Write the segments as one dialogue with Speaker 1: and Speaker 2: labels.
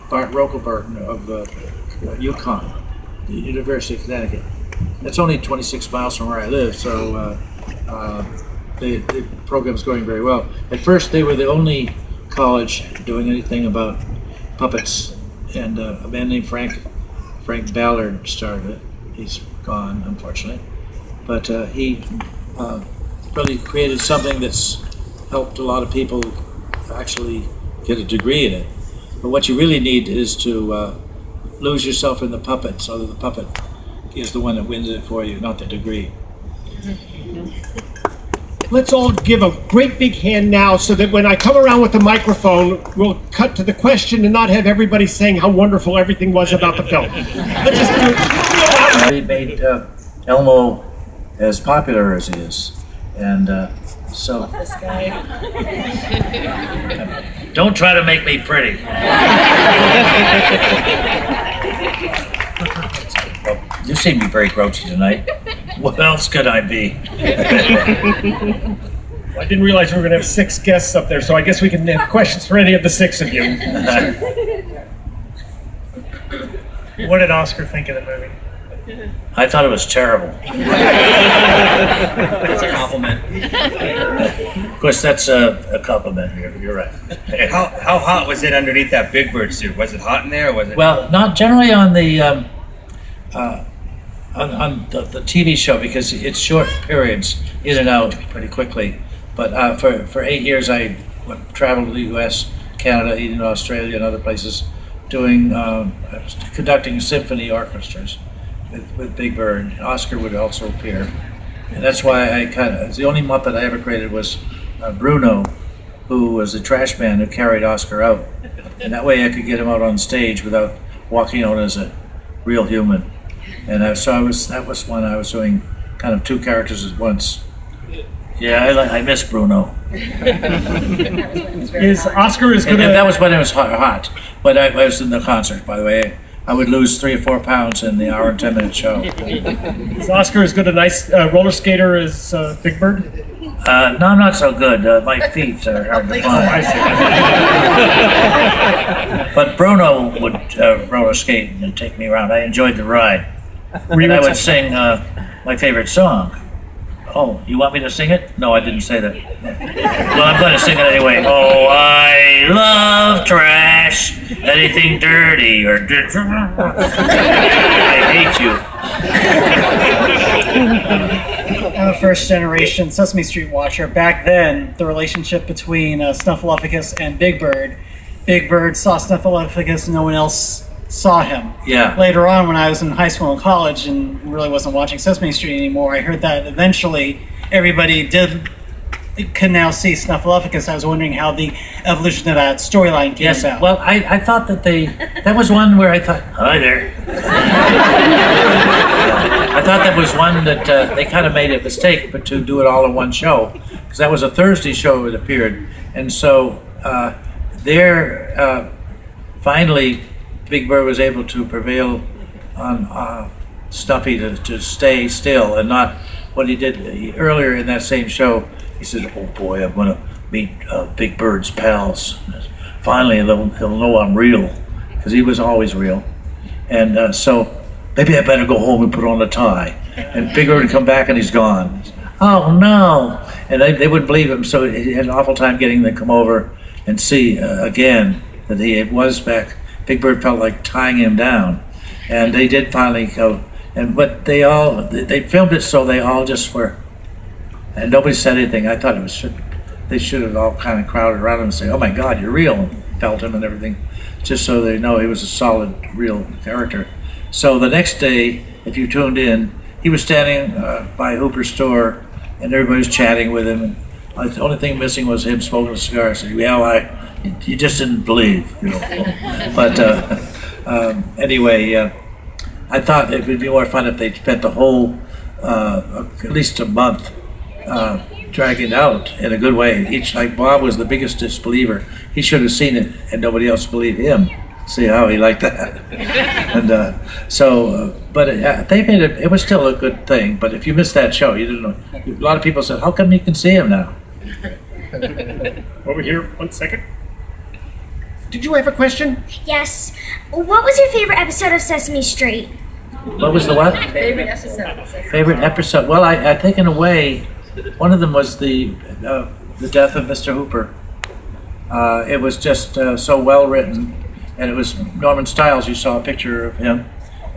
Speaker 1: Bart Rokelberg of UConn, the University of Connecticut. It's only 26 miles from where I live, so the program's going very well. At first, they were the only college doing anything about puppets, and a man named Frank Ballard started it. He's gone, unfortunately, but he really created something that's helped a lot of people actually get a degree in it. But what you really need is to lose yourself in the puppet, so that the puppet is the one that wins it for you, not the degree.
Speaker 2: Let's all give a great big hand now so that when I come around with the microphone, we'll cut to the question and not have everybody saying how wonderful everything was about the film. Let's just do it.
Speaker 1: They made Elmo as popular as he is. And so...
Speaker 3: This guy.
Speaker 1: Don't try to make me pretty. Well, you seem to be very grouchy tonight. What else could I be?
Speaker 2: I didn't realize we were going to have 6 guests up there, so I guess we can have questions for any of the 6 of you.
Speaker 4: What did Oscar think of the movie?
Speaker 1: I thought it was terrible.
Speaker 5: That's a compliment.
Speaker 1: Of course, that's a compliment. You're right.
Speaker 5: How hot was it underneath that Big Bird suit? Was it hot in there, or was it?
Speaker 1: Well, not generally on the on the TV show, because it's short periods, in and out pretty quickly. But for 8 years, I traveled to the U.S., Canada, even Australia, and other places, conducting symphony orchestras with Big Bird. Oscar would also appear, and that's why the only Muppet I ever created was Bruno, who was the trash man who carried Oscar out, and that way I could get him out on stage without walking out as a real human. And that was when I was doing kind of 2 characters at once. Yeah, I miss Bruno.
Speaker 2: Is Oscar as good
Speaker 1: And
Speaker 2: a...
Speaker 1: that was when it was hot. But I was in the concert, by the way. I would lose 3 or 4 pounds in the hour and 10-minute show.
Speaker 2: Is Oscar as good a nice roller skater as Big Bird?
Speaker 1: No, I'm not so good. My feet are hard to find. But Bruno would roller skate and take me around. I enjoyed the ride. And I would sing my favorite song. Oh, you want me to sing it? No, I didn't say that. Well, I'm going to sing it anyway. Oh, I love trash. Anything dirty or... I hate you.
Speaker 6: I'm a first generation Sesame Street watcher. Back then, the relationship between Snuffleupagus and Big Bird saw Snuffleupagus, no one else saw him.
Speaker 1: Yeah.
Speaker 6: Later on, when I was in high school and college and really wasn't watching Sesame Street anymore, I heard that eventually everybody can now see Snuffleupagus. I was wondering how the evolution of that storyline came about.
Speaker 1: Well, I thought that that was one where I thought, hi there. I thought that was one that they kind of made a mistake, but to do it all in one show, because that was a Thursday show it appeared, and so finally Big Bird was able to prevail on Stuffy to stay still, and not what he did earlier in that same show. He said, oh boy, I'm going to meet Big Bird's pals. Finally, he'll know I'm real, because he was always real. And so, maybe I better go home and put on a tie. And Big Bird would come back and he's gone. Oh no! And they wouldn't believe him, so he had an awful time getting them to come over and see again that he was back. Big Bird felt like tying him down. And they did finally go. But they filmed it so they all just were, and nobody said anything. I thought they should have all kind of crowded around him and say, oh my God, you're real, and felt him and everything, just so they know he was a solid, real character. So the next day, if you tuned in, he was standing by Hooper's store, and everybody was chatting with him. And the only thing missing was him smoking a cigar. I said, well, you just didn't believe, you know. But anyway, I thought it would be more fun if they spent the whole, at least a month, dragging it out in a good way. Like Bob was the biggest disbeliever. He should have seen it and nobody else believed him. See how he liked that. And but they made it, it was still a good thing. But if you missed that show, you didn't know. A lot of people said, how come you can see him now?
Speaker 2: Over here, 1 second. Did you have a question?
Speaker 3: Yes. What was your favorite episode of Sesame Street?
Speaker 1: What was the what?
Speaker 7: Favorite episode.
Speaker 1: Favorite episode? Well, I think in a way, one of them was the death of Mr. Hooper. It was just so well written, and it was Norman Stiles. You saw a picture of him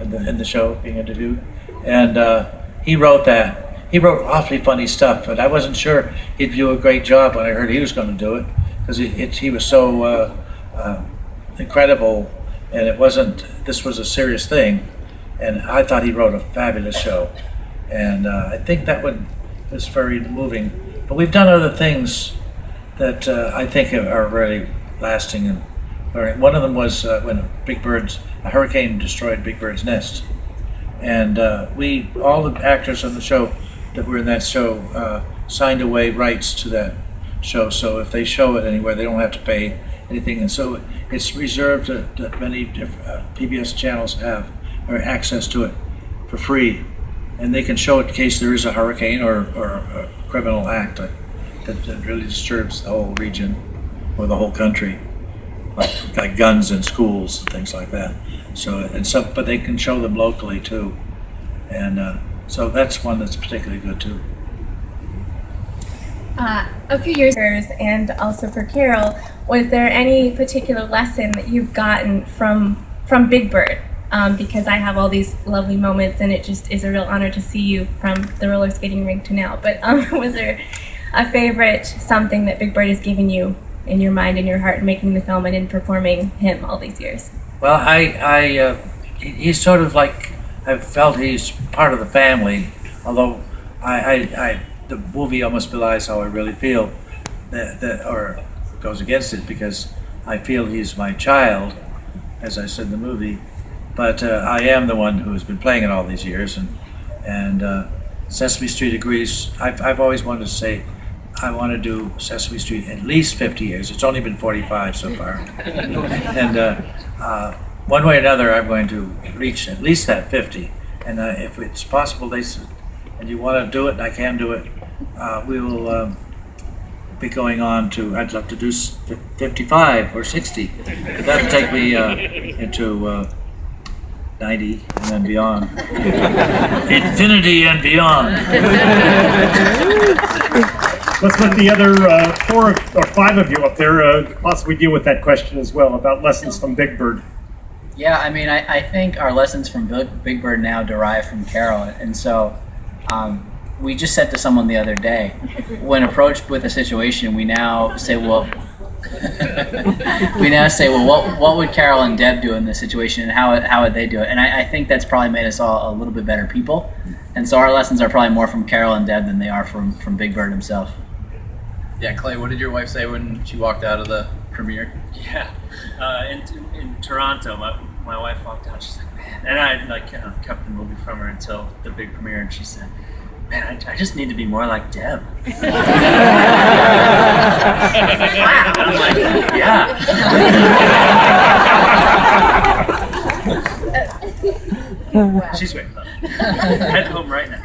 Speaker 1: in the show being interviewed, and he wrote that. He wrote awfully funny stuff, but I wasn't sure he'd do a great job when I heard he was going to do it, because he was so incredible, and it wasn't. This was a serious thing, and I thought he wrote a fabulous show, and I think that was very moving. But we've done other things that I think are really lasting, and one of them was when a hurricane destroyed Big Bird's nest, and all the actors on the show that were in that show signed away rights to that show, so if they show it anywhere, they don't have to pay anything, and so it's reserved that many PBS channels have or access to it for free, and they can show it in case there is a hurricane or a criminal act that really disturbs the whole region or the whole country, like guns in schools and things like that. But they can show them locally too, and so that's one that's particularly good too.
Speaker 7: A few years and also for Carol, was there any particular lesson that you've gotten from Big Bird? Because I have all these lovely moments, and it just is a real honor to see you from the roller skating rink to now. But was there a favorite, something that Big Bird has given you in your mind and your heart in making the film and in performing him all these years?
Speaker 1: Well, he's sort of like, I've felt he's part of the family, although the movie almost belies how I really feel, or goes against it, because I feel he's my child, as I said in the movie, but I am the one who's been playing it all these years, and Sesame Street agrees. I've always wanted to say, I want to do Sesame Street at least 50 years. It's only been 45 so far. And one way or another, I'm going to reach at least that 50. And if it's possible, and you want to do it, and I can do it, we will be going on to, I'd love to do 55 or 60. But that'll take me into 90 and then beyond. Infinity and beyond.
Speaker 2: Let's let the other 4 or 5 of you up there possibly deal with that question as well about lessons from Big Bird.
Speaker 8: Yeah, I mean, I think our lessons from Big Bird now derive from Carol, and so we just said to someone the other day, when approached with a situation, we now say, well, what would Carol and Deb do in this situation, and how would they do it? And I think that's probably made us all a little bit better people, and so our lessons are probably more from Carol and Deb than they are from Big Bird himself.
Speaker 9: Yeah, Clay, what did your wife say when she walked out of the premiere?
Speaker 10: Yeah, in Toronto, my wife walked out. She's like, man, and I kept the movie from her until the big premiere, and she said, man, I just need to be more like Deb. Wow. And I'm like, yeah. She's great. Head home right now.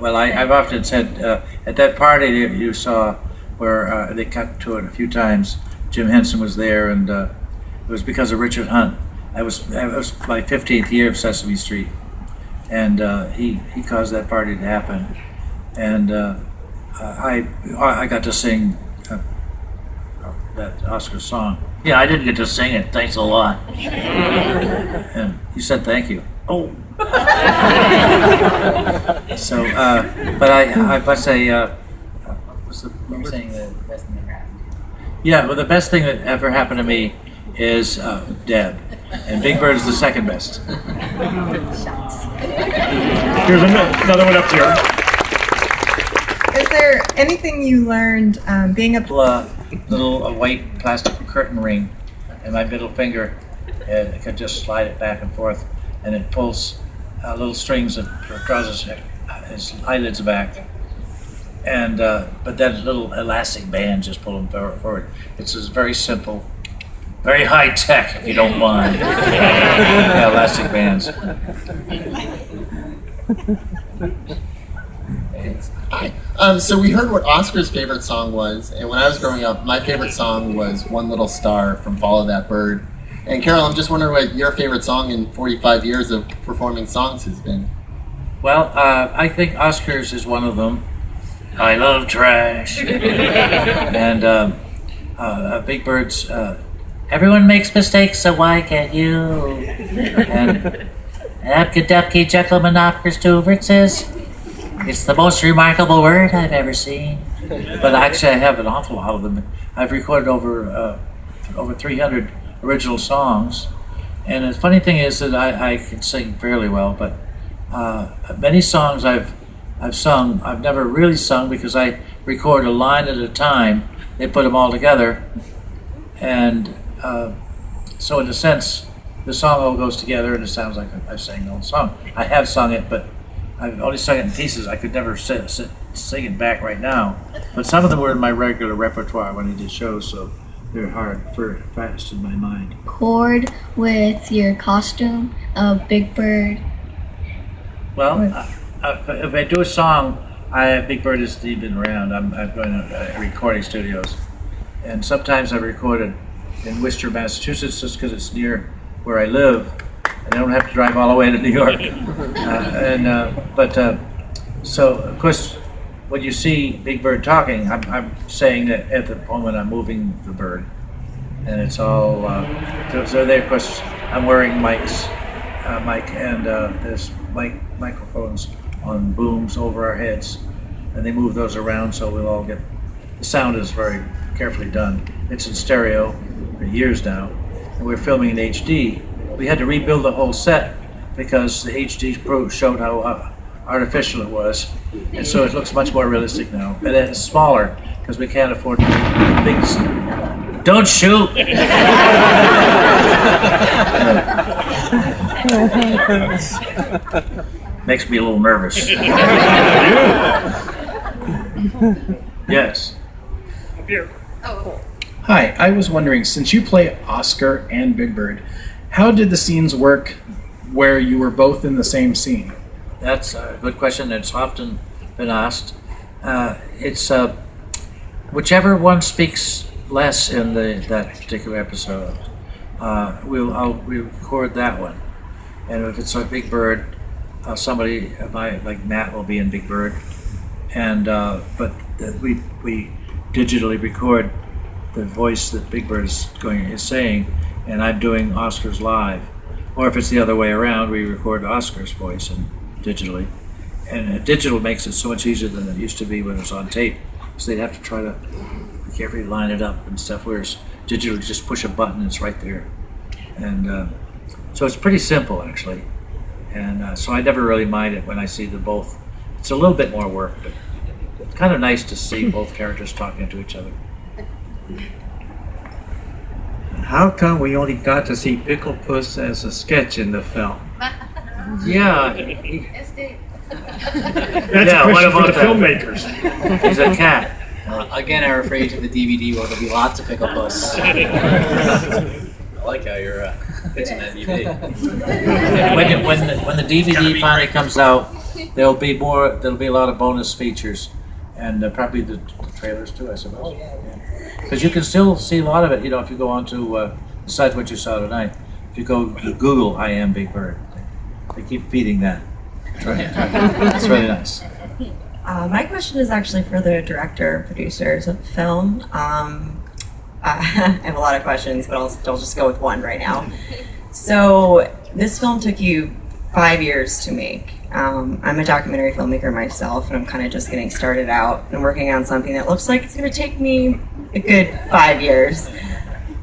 Speaker 1: Well, I've often said, at that party you saw where they cut to it a few times, Jim Henson was there, and it was because of Richard Hunt. It was my 15th year of Sesame Street, and he caused that party to happen, and I got to sing that Oscar song. Yeah, I didn't get to sing it. Thanks a lot. And he said thank you. Oh. So, but I must say, what's the
Speaker 8: You were saying the best thing that ever happened.
Speaker 1: Yeah, well, the best thing that ever happened to me is Deb, and Big Bird is the second best.
Speaker 2: Here's another one up here.
Speaker 11: Is there anything you learned being a
Speaker 1: Little white plastic curtain ring, and my middle finger, I could just slide it back and forth, and it pulls little strings that draws his eyelids back, and but that little elastic band just pull them forward. It's just very simple, very high tech, if you don't mind. Yeah, elastic bands.
Speaker 12: So we heard what Oscar's favorite song was, and when I was growing up, my favorite song was One Little Star from Follow That Bird. And Carol, I'm just wondering what your favorite song in 45 years of performing songs has been.
Speaker 1: Well, I think Oscars is one of them. I love trash. And Big Bird's everyone makes mistakes, so why can't you? And Abkadabki Jekyll Monopolis to Ritzes. It's the most remarkable word I've ever seen. But actually, I have an awful lot of them. I've recorded over 300 original songs. And the funny thing is that I can sing fairly well, but many songs I've sung, I've never really sung because I record a line at a time. They put them all together. And so in a sense, the song all goes together and it sounds like I sang the whole song. I have sung it, but I've only sung it in pieces. I could never sing it back right now. But some of them were in my regular repertoire when I did shows, so they're fast in my mind.
Speaker 13: Chord with your costume of Big Bird.
Speaker 1: Well, if I do a song, Big Bird has been around. I'm going to recording studios. And sometimes I recorded in Worcester, Massachusetts, just because it's near where I live. And I don't have to drive all the way to New York. So, of course, when you see Big Bird talking, I'm saying that at the moment I'm moving the bird. And it's all, so there, of course, I'm wearing mic, and there's microphones on booms over our heads. And they move those around so we'll all get, the sound is very carefully done. It's in stereo for years now. And we're filming in HD. We had to rebuild the whole set because the HD Pro showed how artificial it was. And so it looks much more realistic now. And it's smaller because we can't afford to make big. Don't shoot! Makes me a little nervous. Yes.
Speaker 14: Hi, I was wondering, since you play Oscar and Big Bird, how did the scenes work where you were both in the same scene?
Speaker 1: That's a good question. It's often been asked. It's whichever one speaks less in that particular episode, I'll record that one. And if it's a Big Bird, somebody like Matt will be in Big Bird, and but we digitally record the voice that Big Bird is saying, and I'm doing Oscar's live. Or if it's the other way around, we record Oscar's voice and digitally. And digital makes it so much easier than it used to be when it was on tape. So they'd have to try to carefully line it up and stuff, whereas digital, just push a button, it's right there. And so it's pretty simple, actually. And so I never really mind it when I see them both. It's a little bit more work, but it's kind of nice to see both characters talking to each other.
Speaker 15: How come we only got to see Pickle Puss as a sketch in the film?
Speaker 1: Yeah.
Speaker 2: That's a question for the filmmakers.
Speaker 1: He's a cat.
Speaker 8: Again, I refer you to the DVD where there'll be lots of Pickle Puss.
Speaker 9: I like how you're pitching that DVD.
Speaker 1: When the DVD finally comes out, there'll be a lot of bonus features, and probably the trailers too, I suppose. Because you can still see a lot of it, if you go on to, besides what you saw tonight, if you go to Google, I Am Big Bird. They keep feeding that. It's really nice.
Speaker 16: My question is actually for the director, producers of the film. I have a lot of questions, but I'll just go with one right now. So this film took you 5 years to make. I'm a documentary filmmaker myself, and I'm kind of just getting started out and working on something that looks like it's going to take me a good 5 years.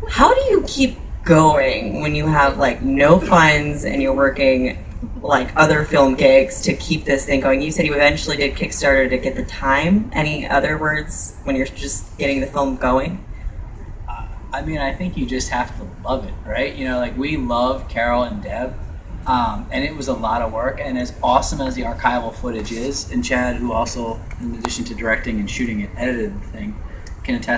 Speaker 16: How do you keep going when you have no funds and you're working other film gigs to keep this thing going? You said you eventually did Kickstarter to get the time. Any other words when you're just getting the film going?
Speaker 8: I mean, I think you just have to love it, right? We love Carol and Deb, and it was a lot of work. And as awesome as the archival footage is, and Chad, who also, in addition to directing and shooting it, edited the thing, can attest